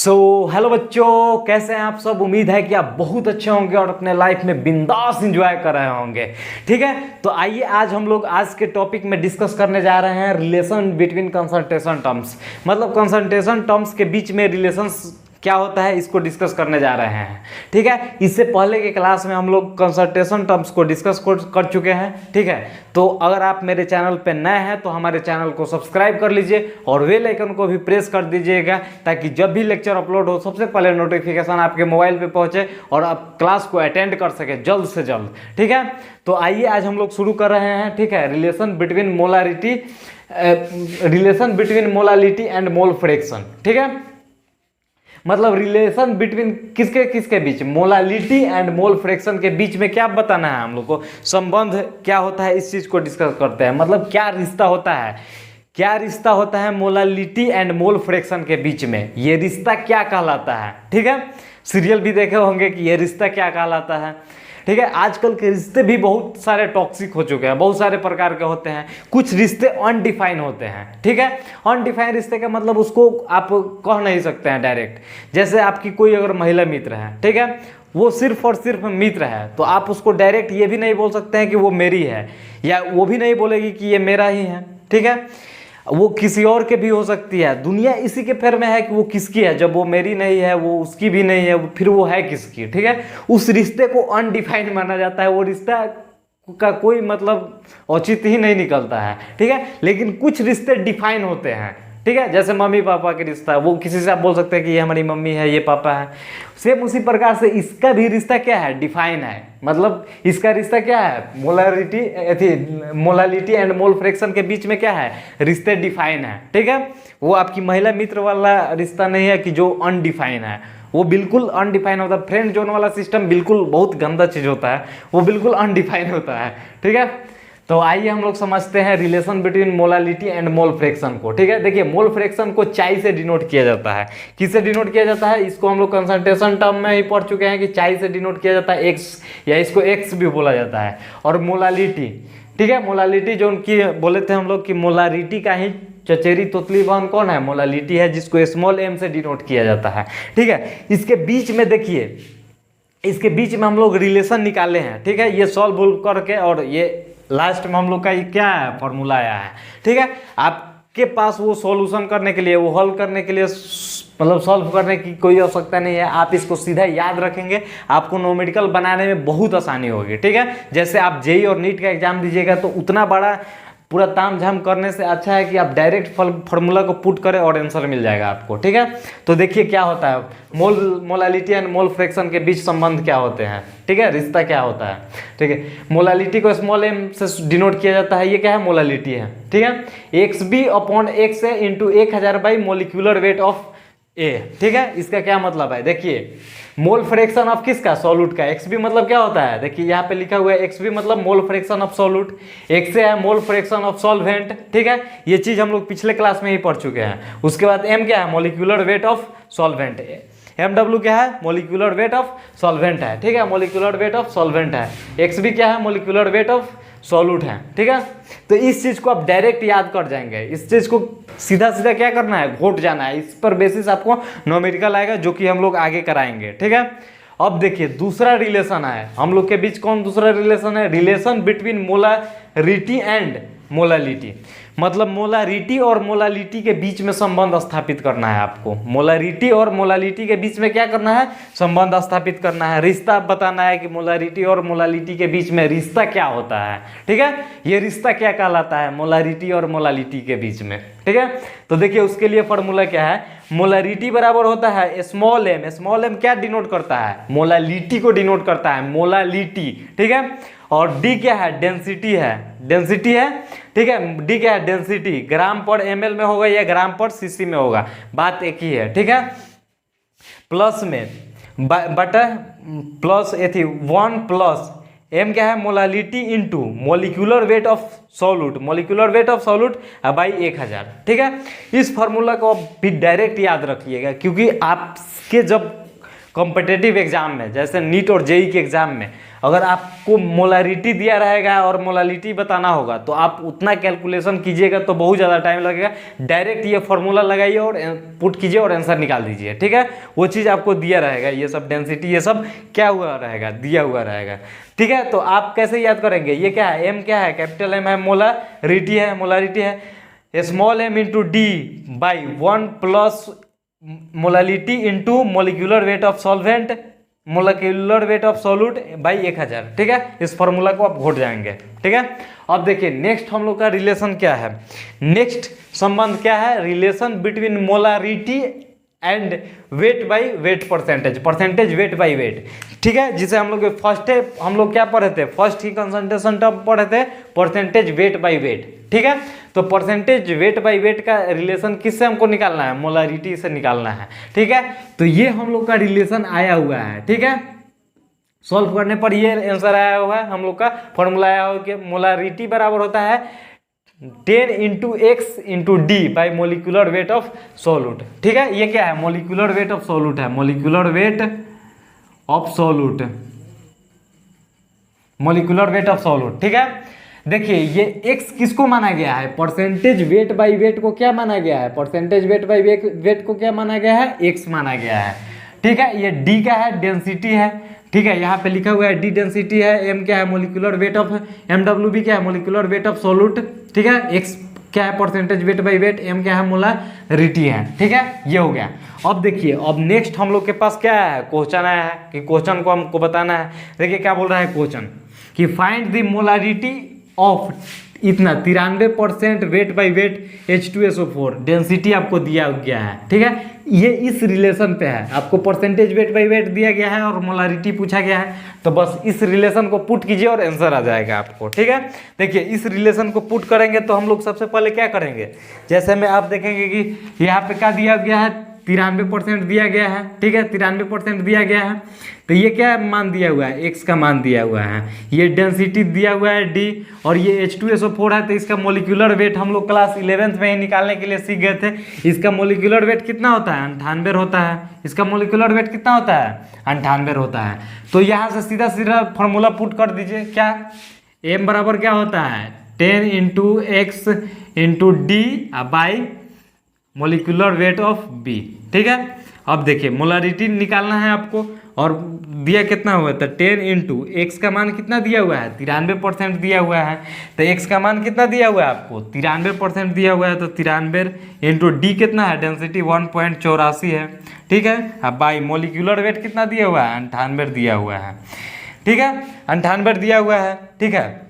Hello बच्चों, कैसे हैं आप सब। उम्मीद है कि आप बहुत अच्छे होंगे और अपने लाइफ में बिंदास एंजॉय कर रहे होंगे। ठीक है, तो आइए आज हम लोग आज के टॉपिक में डिस्कस करने जा रहे हैं रिलेशन बिटवीन कंसंट्रेशन टर्म्स। मतलब कंसंट्रेशन टर्म्स के बीच में रिलेशंस क्या होता है, इसको डिस्कस करने जा रहे हैं। ठीक है, इससे पहले के क्लास में हम लोग कंसंट्रेशन टर्म्स को डिस्कस कर चुके हैं। ठीक है, तो अगर आप मेरे चैनल पे नए हैं तो हमारे चैनल को सब्सक्राइब कर लीजिए और बेल आइकन को भी प्रेस कर दीजिएगा, ताकि जब भी लेक्चर अपलोड हो सबसे पहले नोटिफिकेशन आपके मोबाइल पे पहुंचे और आप क्लास को अटेंड कर सके जल्द से जल्द। ठीक है, तो आइए आज हम लोग शुरू कर रहे हैं। ठीक है, relation between molality and mole fraction. ठीक है, मतलब रिलेशन बिटवीन किसके किसके बीच, मोलालिटी एंड मोल फ्रैक्शन के बीच में क्या बताना है हम लोग को, संबंध क्या होता है, इस चीज को डिस्कस करते हैं। मतलब क्या रिश्ता होता है मोलालिटी एंड मोल फ्रैक्शन के बीच में, ये रिश्ता क्या कहलाता है। ठीक है, सीरियल भी देखे होंगे कि ये रिश्ता क्या कहलाता है। ठीक है, आजकल के रिश्ते भी बहुत सारे टॉक्सिक हो चुके हैं, बहुत सारे प्रकार के होते हैं। कुछ रिश्ते अनडिफाइन होते हैं। ठीक है, अनडिफाइन रिश्ते का मतलब उसको आप कह नहीं सकते हैं डायरेक्ट। जैसे आपकी कोई अगर महिला मित्र है, ठीक है, वो सिर्फ और सिर्फ मित्र है, तो आप उसको डायरेक्ट ये भी नहीं बोल सकते हैं कि वो मेरी है, या वो भी नहीं बोलेगी कि ये मेरा ही है। ठीक है, वो किसी और के भी हो सकती है। दुनिया इसी के फेर में है कि वो किसकी है, जब वो मेरी नहीं है, वो उसकी भी नहीं है, फिर वो है किसकी। ठीक है, उस रिश्ते को अनडिफाइंड माना जाता है, वो रिश्ता का कोई मतलब औचित्य ही नहीं निकलता है। ठीक है, लेकिन कुछ रिश्ते डिफाइन होते हैं। ठीक है, जैसे मम्मी पापा के रिश्ता, वो किसी से आप बोल सकते हैं कि ये हमारी मम्मी है, ये पापा है। सेम उसी प्रकार से इसका भी रिश्ता क्या है, डिफाइन है। मतलब इसका रिश्ता क्या है, मोलालिटी एंड मोल फ्रैक्शन के बीच में क्या है, रिश्ते डिफाइन है। ठीक है, वो आपकी महिला मित्र वाला रिश्ता नहीं है कि जो अनडिफाइन है, वो बिल्कुल अनडिफाइन होता है। फ्रेंड जोन वाला सिस्टम बिल्कुल बहुत गंदा चीज होता है, वो बिल्कुल अनडिफाइन होता है। ठीक है, तो आइए हम लोग समझते हैं relation between molality and mole fraction को। ठीक है, देखिए मोल फ्रैक्शन को चाई से डिनोट किया जाता है। किससे डिनोट किया जाता है, इसको हम लोग कंसंट्रेशन टर्म में ही पढ़ चुके हैं कि चाई से डिनोट किया जाता है, एक्स, या इसको एक्स भी बोला जाता है। और मोलालिटी, ठीक है, मोलालिटी जो उनकी बोले थे हम लोग कि मोलारिटी का ही चचेरी तोतली बहन कौन है, मोलालिटी है, जिसको स्मॉल एम से डिनोट किया जाता है। ठीक है, इसके बीच में देखिए, इसके बीच में हम लोग रिलेशन निकाले हैं। ठीक है, ये सॉल्व करके, और ये लास्ट में हम लोग का ये क्या है, फॉर्मूला आया है। ठीक है, आपके पास वो सॉल्यूशन करने के लिए, वो हल करने के लिए, मतलब सॉल्व करने की कोई आवश्यकता नहीं है। आप इसको सीधा याद रखेंगे, आपको न्यूमेरिकल बनाने में बहुत आसानी होगी। ठीक है, जैसे आप जेई और नीट का एग्जाम दीजिएगा तो उतना बड़ा पूरा ताम झाम करने से अच्छा है कि आप डायरेक्ट फॉर्मूला को पुट करें और आंसर मिल जाएगा आपको। ठीक है, तो देखिए क्या होता है, मोलालिटी एंड मोल फ्रैक्शन के बीच संबंध क्या होते हैं। ठीक है, रिश्ता क्या होता है। ठीक है, मोलालिटी को स्मॉल एम से डिनोट किया जाता है, ये क्या है, मोलालिटी है। ठीक है, X B upon X A into 1000 by molecular weight of A. ठीक है, इसका क्या मतलब है, देखिए मोल फ्रैक्शन ऑफ किसका, सॉल्यूट का। एक्स बी मतलब क्या होता है, देखिए यहाँ पे लिखा हुआ है एक्स बी मतलब mole fraction of solute, X A है मोल फ्रैक्शन ऑफ सॉल्वेंट। ठीक है, ये चीज हम लोग पिछले क्लास में ही पढ़ चुके हैं। उसके बाद एम क्या है, molecular weight of solvent. M W क्या है, मोलिकुलर वेट ऑफ सॉल्वेंट है। ठीक है, मोलिकुलर वेट ऑफ सॉल्वेंट है। एक्स बी क्या है, मोलिकुलर वेट ऑफ सॉल्यूट है। ठीक है, तो इस चीज को आप डायरेक्ट याद कर जाएंगे। इस चीज को सीधा सीधा क्या करना है, घोट जाना है। इस पर बेसिस आपको न्यूमेरिकल आएगा, जो कि हम लोग आगे कराएंगे। ठीक है, अब देखिए दूसरा रिलेशन है हम लोग के बीच। कौन दूसरा रिलेशन है, relation between molarity and molality. मतलब मोलारिटी और मोलालिटी के बीच में संबंध स्थापित करना है आपको। मोलारिटी और मोलालिटी के बीच में क्या करना है, संबंध स्थापित करना है, रिश्ता बताना है कि मोलारिटी और मोलालिटी के बीच में रिश्ता क्या होता है। ठीक है, ये रिश्ता क्या कहलाता है मोलारिटी और मोलालिटी के बीच में। ठीक है, तो देखिए उसके लिए फॉर्मूला क्या है, मोलारिटी बराबर होता है स्मॉल एम। स्मॉल एम क्या डिनोट करता है, मोलालिटी को डिनोट करता है, मोलालिटी। ठीक है, और डी क्या है, डेंसिटी है, डेंसिटी है। ठीक है, डी क्या है, डेंसिटी, ग्राम पर एमएल में होगा या ग्राम पर सीसी में होगा, बात एक ही है। ठीक है, प्लस में बटा प्लस एथी 1 प्लस एम क्या है, molality into molecular weight of solute, molecular weight of solute by 1000। ठीक है, इस फार्मूला को भी डायरेक्ट याद रखिएगा, क्योंकि आपके जब कॉम्पिटिटिव एग्जाम में, जैसे नीट और जेई के एग्जाम में अगर आपको मोलारिटी दिया रहेगा और मोलालिटी बताना होगा तो आप उतना कैलकुलेशन कीजिएगा तो बहुत ज़्यादा टाइम लगेगा। डायरेक्ट ये फॉर्मूला लगाइए और पुट कीजिए और आंसर निकाल दीजिए, ठीक है। वो चीज़ आपको दिया रहेगा, ये सब डेंसिटी ये सब क्या हुआ रहेगा, दिया हुआ रहेगा, ठीक है। तो आप कैसे याद करेंगे, ये क्या है, एम क्या है, कैपिटल एम है, मोलारिटी है, small M into D by 1 plus molality into molecular weight of solvent, molecular weight of solute by 1000, ठीक है। इस फॉर्मूला को आप घोट जाएंगे, ठीक है। अब देखिए नेक्स्ट हम लोग का रिलेशन क्या है, नेक्स्ट संबंध क्या है, relation between molarity and weight by wait percentage weight by wait, ठीक है। जिसे हम लोग फर्स्ट हम लोग क्या पढ़े थे, फर्स्ट ही कंसंट्रेशन टर्म पढ़े थे, परसेंटेज वेट बाई वेट, ठीक है। तो परसेंटेज वेट बाई वेट का रिलेशन किससे हमको निकालना है, मोलारिटी से निकालना है, ठीक है। तो ये हम लोग का रिलेशन आया हुआ है, ठीक है। सॉल्व करने पर ये आंसर आया हुआ है, हम लोग का फॉर्मूला आया हुआ कि मोलारिटी बराबर होता है 10 into x into D by molecular weight of solute, ठीक है। ये क्या है, मोलिकुलर वेट ऑफ सॉल्यूट है, molecular weight of solute, molecular weight of solute, ठीक है। देखिए ये x किसको माना गया है, परसेंटेज वेट बाई वेट को क्या माना गया है, परसेंटेज वेट बाई वेट को क्या माना गया है, x माना गया है, ठीक है। ये d क्या है, डेंसिटी है, ठीक है। यहाँ पे लिखा हुआ है d डेंसिटी है, m क्या है, मोलिकुलर वेट ऑफ, MW क्या है, मोलिकुलर वेट ऑफ सॉल्यूट, ठीक है। x क्या है, percentage weight by wait, m क्या है, मोलारिटी है, ठीक है। ये हो गया। अब देखिए अब नेक्स्ट हम लोग के पास क्या है, क्वेश्चन आया है कि क्वेश्चन को हमको बताना है। देखिए क्या बोल रहा है क्वेश्चन कि फाइंड द मोलारिटी ऑफ इतना 93% weight by wait H2SO4, density आपको दिया गया है, ठीक है। ये इस रिलेशन पे है, आपको परसेंटेज वेट बाई वेट दिया गया है और मोलारिटी पूछा गया है, तो बस इस रिलेशन को पुट कीजिए और आंसर आ जाएगा आपको, ठीक है। देखिए इस रिलेशन को पुट करेंगे तो हम लोग सबसे पहले क्या करेंगे, जैसे में आप देखेंगे कि यहाँ पे क्या दिया गया है, 93% दिया गया है, ठीक है, 93% दिया गया है। तो ये क्या मान दिया हुआ है, x का मान दिया हुआ है, ये डेंसिटी दिया हुआ है d, और ये H2SO4 है, तो इसका मोलिकुलर वेट हम लोग क्लास 11th में ही निकालने के लिए सीख गए थे। इसका मोलिकुलर वेट कितना होता है, 98 होता है। इसका मोलिकुलर वेट कितना होता है, 98 होता है। तो यहाँ से सीधा सीधा फॉर्मूला पुट कर दीजिए, क्या m बराबर क्या होता है, 10 into x into D by molecular weight of b, ठीक है। अब देखिए मोलारिटी निकालना है आपको, और दिया कितना हुआ था, 10 इंटू एक्स का मान कितना दिया हुआ है, 93% दिया हुआ है। तो एक्स का मान कितना दिया हुआ है आपको, 93% दिया हुआ है, तो 93 इंटू डी कितना है, डेंसिटी 1.84 है, ठीक है। अब बाई मोलिकुलर वेट कितना दिया हुआ है, 98 दिया हुआ है, ठीक है, 98 दिया हुआ है, ठीक है।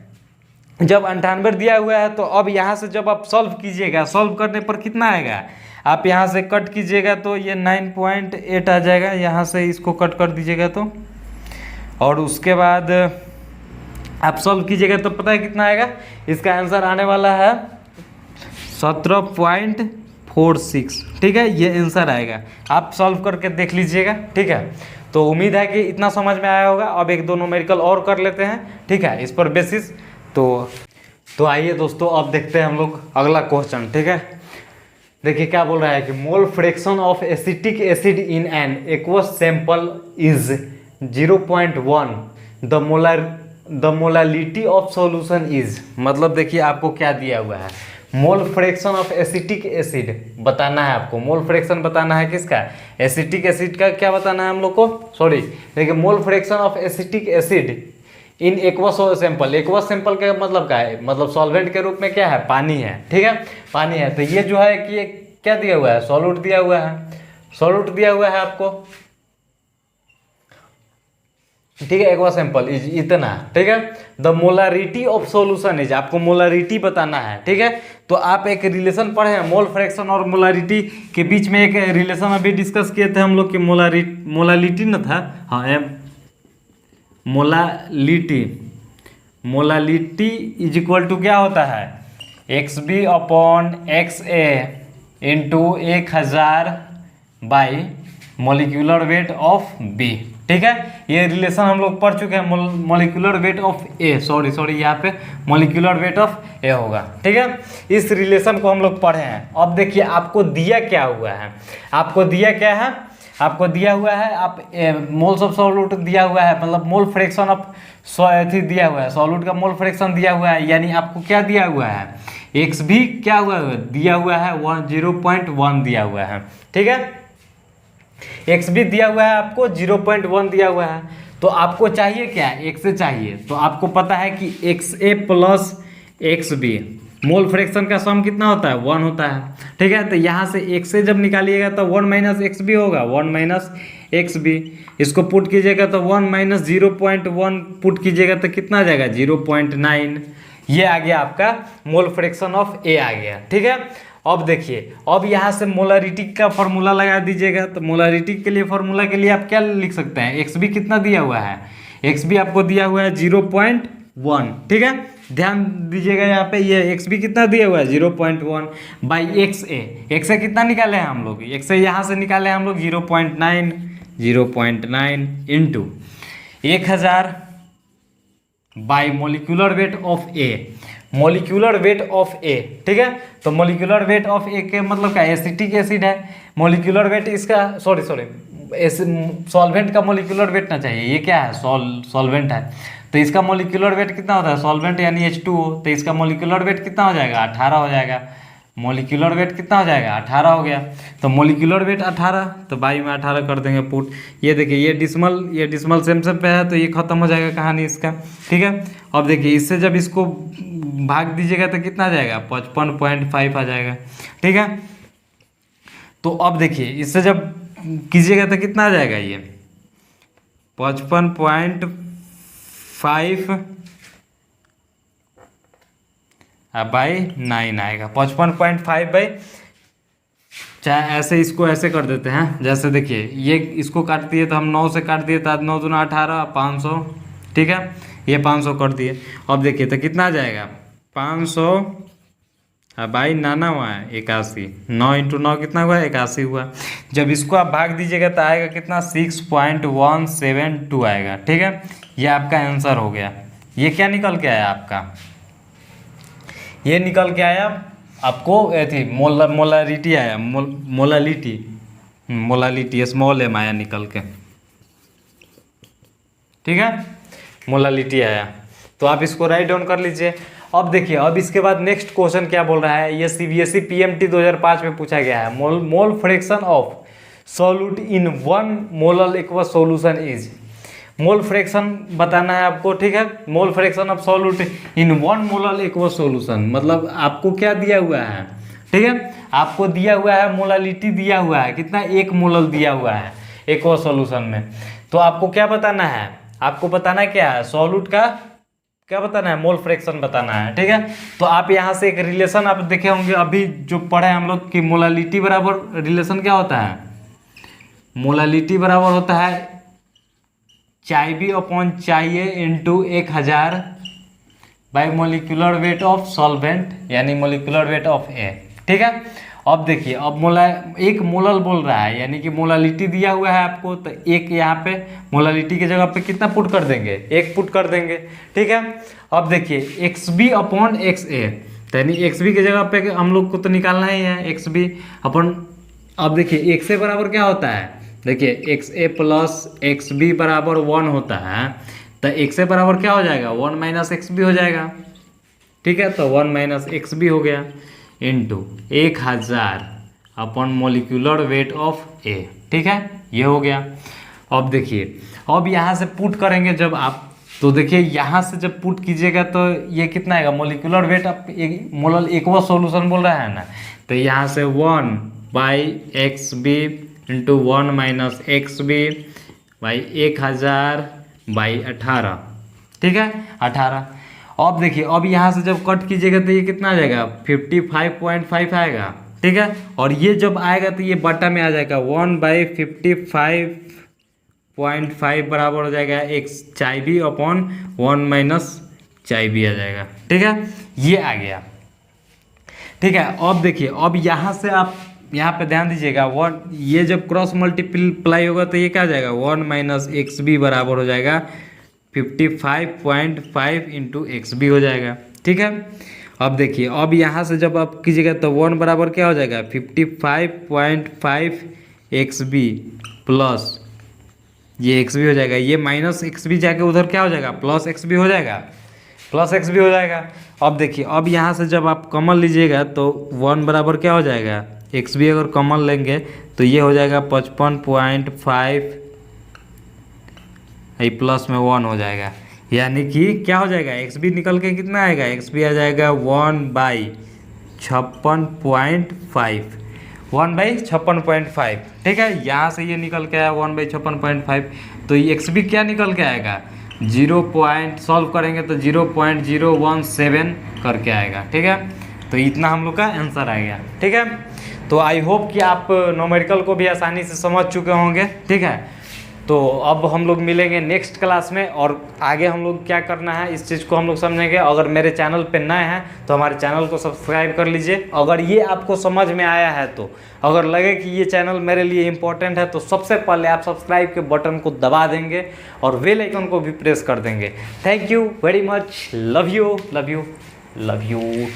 जब 98 दिया हुआ है तो अब यहाँ से जब आप सॉल्व कीजिएगा, सॉल्व करने पर कितना आएगा, आप यहाँ से कट कीजिएगा तो ये 9.8 आ जाएगा, यहाँ से इसको कट कर दीजिएगा तो, और उसके बाद आप सॉल्व कीजिएगा तो पता है कितना आएगा, इसका आंसर आने वाला है 17.46, ठीक है। ये आंसर आएगा, आप सॉल्व करके देख लीजिएगा, ठीक है। तो उम्मीद है कि इतना समझ में आया होगा। अब एक दो न्यूमेरिकल और कर लेते हैं, ठीक है, इस पर बेसिस। तो आइए दोस्तों अब देखते हैं हम लोग अगला क्वेश्चन, ठीक है। देखिए क्या बोल रहा है कि मोल fraction of acetic acid in an aqueous sample is 0.1, the molality of solution is, मतलब देखिए आपको क्या दिया हुआ है, mole fraction of acetic acid बताना है आपको, मोल फ्रैक्शन बताना है किसका, एसिटिक एसिड का क्या बताना है हम लोग को, सॉरी देखिए mole fraction of acetic acid in aqueous sample, aqueous sample का मतलब क्या है, मतलब सॉल्वेंट के रूप में क्या है, पानी है, ठीक है, पानी है। तो ये जो है कि ये क्या दिया हुआ है, सॉल्यूट दिया हुआ है, सॉल्यूट दिया हुआ है आपको, ठीक है। एक्वा सैंपल इज इतना, ठीक है। The molarity of solution is, आपको मोलारिटी बताना है, ठीक है। तो आप एक रिलेशन पढ़े हैं, मोल फ्रैक्शन और मोलारिटी के बीच में एक रिलेशन अभी डिस्कस किए थे हम लोग कि मोलालिटी न था, हाँ मोलालिटी इज इक्वल टू क्या होता है, XB upon XA into 1000 by molecular weight of B, ठीक है। ये रिलेशन हम लोग पढ़ चुके हैं, molecular weight of A, sorry यहाँ पे मोलिकुलर वेट ऑफ A होगा, ठीक है। इस रिलेशन को हम लोग पढ़े हैं। अब देखिए आपको दिया क्या हुआ है, आपको दिया क्या है, आपको दिया हुआ है, आप मोल्स ऑफ सॉल्यूट दिया हुआ है, मतलब मोल फ्रैक्शन ऑफ दिया हुआ है, सॉल्यूट का मोल फ्रैक्शन दिया हुआ है, यानी आपको क्या दिया हुआ है, एक्स भी क्या हुआ है, दिया हुआ है 0.1 दिया हुआ है, ठीक है। एक्स भी दिया हुआ है आपको 0.1 दिया हुआ है, तो आपको चाहिए क्या, एक्स चाहिए, तो आपको पता है कि X A plus X B mole fraction का सम कितना होता है, 1 होता है, ठीक है। तो यहाँ से एक्स से जब निकालिएगा तो 1 माइनस एक्स बी होगा, 1 माइनस एक्स बी, इसको पुट कीजिएगा तो 1 माइनस 0.1 पुट कीजिएगा तो कितना आ जाएगा, 0.9। ये आ गया आपका मोल फ्रैक्शन ऑफ ए आ गया, ठीक है। अब देखिए, अब यहाँ से मोलारिटी का फॉर्मूला लगा दीजिएगा, तो मोलारिटी के लिए फॉर्मूला के लिए आप क्या लिख सकते हैं, एक्स बी कितना दिया हुआ है, एक्स बी आपको दिया हुआ है 0.1, ठीक है। ध्यान दीजिएगा यहाँ पे, ये एक्स बी कितना दिया हुआ है 0.1 बाई एक्स ए कितना निकाले हैं हम लोग, एक्स ए यहाँ से निकाले हैं हम लोग 0.9 into 1000 by molecular weight of A, molecular weight of A, ठीक है। तो मोलिकुलर वेट ऑफ ए के मतलब क्या, एसिटिक एसिड है, मोलिकुलर वेट इसका सॉरी सॉल्वेंट का मोलिकुलर वेट ना चाहिए, ये क्या है, सॉल्वेंट है, तो इसका मोलिकुलर वेट कितना होता है, सॉल्वेंट यानी H2O, तो इसका मोलिकुलर वेट कितना हो जाएगा, 18 हो जाएगा, मोलिकुलर वेट कितना हो जाएगा, 18 हो गया। तो मोलिकुलर वेट 18, तो बाई में 18 कर देंगे पुट, ये देखिए ये डिसमल सेम पे है, तो ये खत्म हो जाएगा कहानी इसका, ठीक है। अब देखिए इससे जब इसको भाग दीजिएगा तो कितना आ जाएगा, 55.5 आ जाएगा, ठीक है। तो अब देखिए इससे जब कीजिएगा तो कितना आ जाएगा, ये 55.5 बाई 9 आएगा, 55.5 बाई, चाहे ऐसे इसको ऐसे कर देते हैं, जैसे देखिए ये इसको काट दिए तो हम 9 से काट दिए तो 9 दूना 18, 500, ठीक है, ये 500 कर दिए। अब देखिए तो कितना आ जाएगा, 500 बाई 9 हुआ है 81, 9 इंटू 9 कितना हुआ, 81 हुआ। जब इसको आप भाग दीजिएगा तो आएगा कितना, 6.172 आएगा, ठीक है। ये आपका आंसर हो गया। ये क्या निकल के आया आपका, ये निकल के आया आपको थी मोलारिटी आया, मोलालिटी स्मॉल एम आया निकल के, ठीक है, मोलालिटी आया। तो आप इसको राइट डाउन कर लीजिए। अब देखिए, अब इसके बाद नेक्स्ट क्वेश्चन क्या बोल रहा है, ये सीबीएसई पीएमटी 2005 में पूछा गया है, mole fraction of solute in 1 molal aqueous solution is, mole fraction बताना है आपको, ठीक है। Mole fraction of solute in 1 molal aqueous solution, मतलब आपको क्या दिया हुआ है, ठीक है, आपको दिया हुआ है मोलालिटी दिया हुआ है, कितना, 1 मोलल दिया हुआ है एक्वस सॉल्यूशन में। तो आपको क्या बताना है, आपको बताना क्या है, सॉल्यूट का क्या बताना है, मोल फ्रैक्शन बताना है, ठीक है। तो आप यहाँ से एक रिलेशन आप देखे होंगे अभी जो पढ़े हम लोग कि मोलालिटी बराबर रिलेशन क्या होता है, मोलालिटी बराबर होता है चाय B upon chi A into 1000 by molecular weight of solvent, यानी मोलिकुलर वेट ऑफ ए, ठीक है। अब देखिए, अब एक मोलल बोल रहा है, यानी कि मोलालिटी दिया हुआ है आपको, तो एक यहाँ पे मोलालिटी की जगह पे कितना पुट कर देंगे, 1 पुट कर देंगे, ठीक है। अब देखिए एक्स बी अपॉन एक्स ए, तो यानी एक्स बी की जगह पे हम लोग को तो निकालना ही है एक्स बी अपॉन, अब देखिए एक्स ए बराबर क्या होता है, देखिए x A plus X B बराबर 1 होता है, तो एक्स ए बराबर क्या हो जाएगा, 1 माइनस एक्स बी हो जाएगा, ठीक है। तो 1 माइनस एक्स बी हो गया into 1000 upon molecular weight of A, ठीक है, ये हो गया। अब देखिए, अब यहाँ से पुट करेंगे जब आप, तो देखिए यहाँ से जब पुट कीजिएगा तो ये कितना आएगा, molecular weight of molal aqua solution बोल रहा है ना, तो यहाँ से 1 by X B into 1 minus X B by 1000 by 18, ठीक है, 18। अब देखिए, अब यहाँ से जब कट कीजिएगा तो ये कितना आ जाएगा, 55.5 आएगा, ठीक है। और ये जब आएगा तो ये बट्टा में आ जाएगा, 1 बाई 55.5 बराबर हो जाएगा एक्स चाय बी अपॉन 1 माइनस चाय बी आ जाएगा, ठीक है, ये आ गया, ठीक है। अब देखिए, अब यहाँ से आप यहाँ पे ध्यान दीजिएगा, 1 ये जब क्रॉस मल्टीप्लाई होगा तो ये क्या आ जाएगा, 1 माइनस एक्स बी बराबर हो जाएगा 55.5 इंटू एक्स बी हो जाएगा, ठीक है। अब देखिए, अब यहाँ से जब आप कीजिएगा तो 1 बराबर क्या हो जाएगा, 55.5 एक्स बी प्लस ये एक्स बी हो जाएगा, ये माइनस एक्स बी जाके उधर क्या हो जाएगा, प्लस एक्स बी हो जाएगा, प्लस एक्स बी हो जाएगा। अब देखिए, अब यहाँ से जब आप कॉमन लीजिएगा तो 1 बराबर क्या हो जाएगा, एक्स बी अगर कॉमन लेंगे तो ये हो जाएगा 55.5, ये प्लस में 1 हो जाएगा, यानी कि क्या हो जाएगा, एक्स बी निकल के कितना आएगा, एक्स बी आ जाएगा 1/56.5, 1/56.5। ठीक है, यहाँ से ये निकल के आया 1/56.5, तो ये एक्स बी क्या निकल के आएगा, 0 पॉइंट सॉल्व करेंगे तो 0.017 करके आएगा। ठीक है, तो इतना हम लोग का आंसर आएगा। ठीक है, तो आई होप कि आप न्यूमेरिकल को भी आसानी से समझ चुके होंगे। ठीक है, तो अब हम लोग मिलेंगे नेक्स्ट क्लास में, और आगे हम लोग क्या करना है इस चीज़ को हम लोग समझेंगे। अगर मेरे चैनल पे नए हैं तो हमारे चैनल को सब्सक्राइब कर लीजिए। अगर ये आपको समझ में आया है तो, अगर लगे कि ये चैनल मेरे लिए इम्पोर्टेंट है तो सबसे पहले आप सब्सक्राइब के बटन को दबा देंगे और बेल आइकन को भी प्रेस कर देंगे। Thank you very much, love you love you love you.